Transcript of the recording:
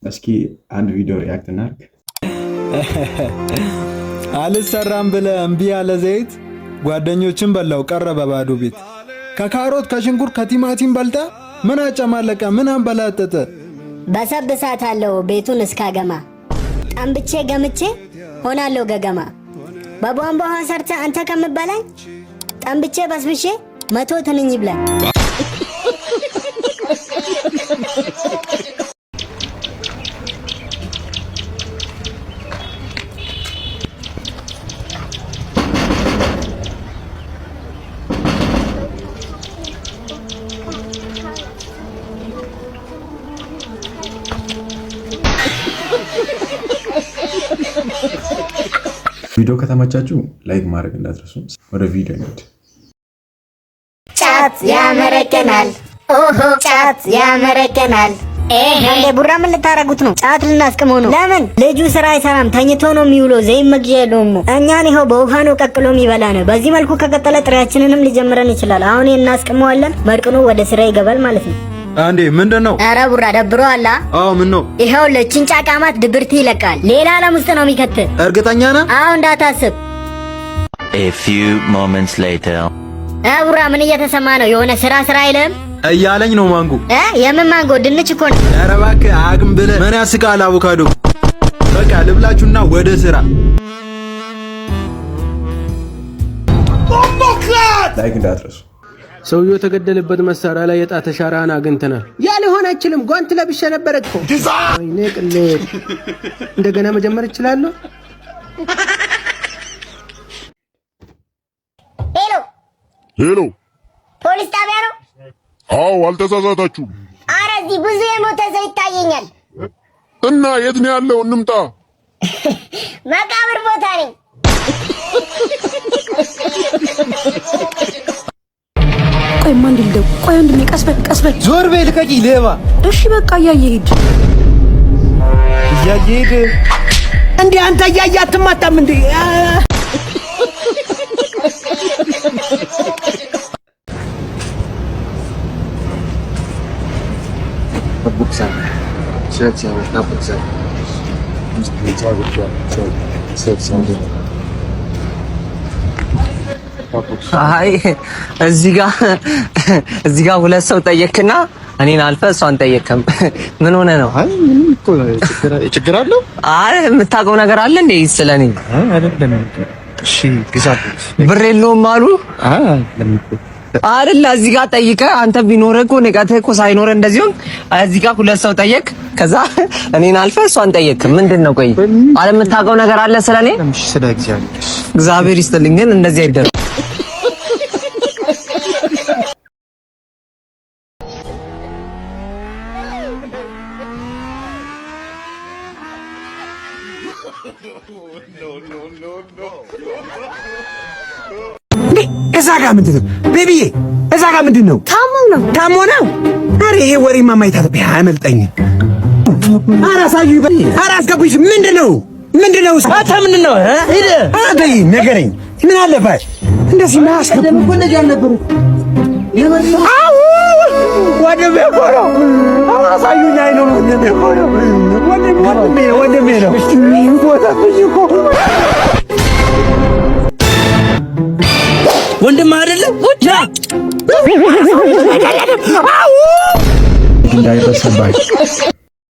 እስኪ አንድ ቪዲዮ ሪአክት እናድርግ። አልሰራም ብለህ እምቢ ያለ ዘይት ጓደኞችን በላው ቀረ በባዶ ቤት። ከካሮት ከሽንኩርት ከቲማቲም በልታ ምን አጨማለቀ ምን አንበላጠጠ። በሰብሳታለሁ ቤቱን እስካገማ ጠንብቼ ገምቼ ሆናለሁ ገገማ። በቧንቧ ውሃ ሰርተ አንተ ከምበላኝ ጠንብቼ በስብሼ 100 ትንኝ ይብላኝ። ቪዲዮ ከተመቻችሁ ላይክ ማድረግ እንዳትረሱ። ወደ ቪዲዮ እንሂድ። ጫት ያመረቀናል፣ ኦሆ ጫት ያመረቀናል። እንዴ ቡራ ምን ልታረጉት ነው? ጫት ልናስቅመው ነው። ለምን? ልጁ ስራ አይሰራም ተኝቶ ነው የሚውለው። ዘይት መግዣ የለውም። እኛን ይኸው በውሃ ነው ቀቅሎ የሚበላ ነው። በዚህ መልኩ ከቀጠለ ጥሬያችንንም ሊጀምረን ይችላል። አሁን እናስቅመዋለን፣ መርቅኖ ወደ ስራ ይገባል ማለት ነው። አንዴ ምንድነው? ኧረ ቡራ ደብሮ አላ። አዎ ምን ነው? ይኸው ለቺንጫ ቃማት ድብርቲ ይለቃል። ሌላ ዓለም ውስጥ ነው የሚከት። እርግጠኛ ነህ? አዎ እንዳታስብ። A few moments later. ቡራ ምን እየተሰማ ነው? የሆነ ስራ አይልም እያለኝ ነው። ማንጎ የምን ማንጎ? ድንች እኮ ነው። ኧረ እባክህ አቅም ብለህ ምን ያስቃል? አቮካዶ በቃ ልብላችሁና ወደ ስራ። ላይክ እንዳትረሱ። ሰውየው የተገደለበት መሳሪያ ላይ የጣት አሻራን አግኝተናል። ያ ሊሆን አይችልም። ጓንት ለብሼ ነበር እኮ። ወይኔ ቅሌት! እንደገና መጀመር እችላለሁ? ሄሎ፣ ፖሊስ ጣቢያ ነው? አዎ፣ አልተሳሳታችሁም። ኧረ እዚህ ብዙ የሞተ ሰው ይታየኛል። እና የት ነው ያለው? እንምጣ። መቃብር ቦታ ነኝ። ቆይ ማን ልደው? ቆይ ወንድሜ ቀስ በል። ዞር በይ ልቀቂ ሌባ። እሺ በቃ እያየህ ሂድ። እንዴ አንተ እያየህ አትማታም እንዴ? አይ እዚህ ጋር ሁለት ሰው ጠየቅና እኔን አልፈህ እሷን ጠየቅም። ምን ሆነ ነው? አይ ምንም እኮ ችግር አለው። አይ የምታውቀው ነገር አለ እንዴ ስለኔ? አይደለም። እሺ ግዛት ብር የለውም አሉ አይደል? እዚህ ጋር ጠይቀህ አንተ ቢኖርህ እኮ ንቀትህ እኮ ሳይኖርህ እንደዚሁ እዚህ ጋር ሁለት ሰው ጠየቅ፣ ከዛ እኔን አልፈህ እሷን ጠየቅ። ምንድነው? ቆይ አለ የምታውቀው ነገር አለ ስለኔ? ስለ እግዚአብሔር ይስጥልኝ፣ ግን እንደዚህ አይደረም። እዛ ጋር ምንድን ነው ቤቢዬ? እዛ ጋር ምንድን ነው? ታሞ ነው። ኧረ ይሄ ወሬማ ማይታት አያመልጠኝ። ኧረ አሳዩኝ። ኧረ አስገቡኝ። ምንድን ነው? አንተ ምንድን ነው? ሂድ አንተ ንገረኝ። ምን አለበት እንደዚህ ማስገቡ እኮ እንደዚህ አልነበሩ። አው ወንድሜ እኮ ነው። አሳዩኝ። አይ ነው ወንድሜ እኮ ነው። ወንድሜ ነው። ወንድም አይደለም እንዳይረሳባችሁ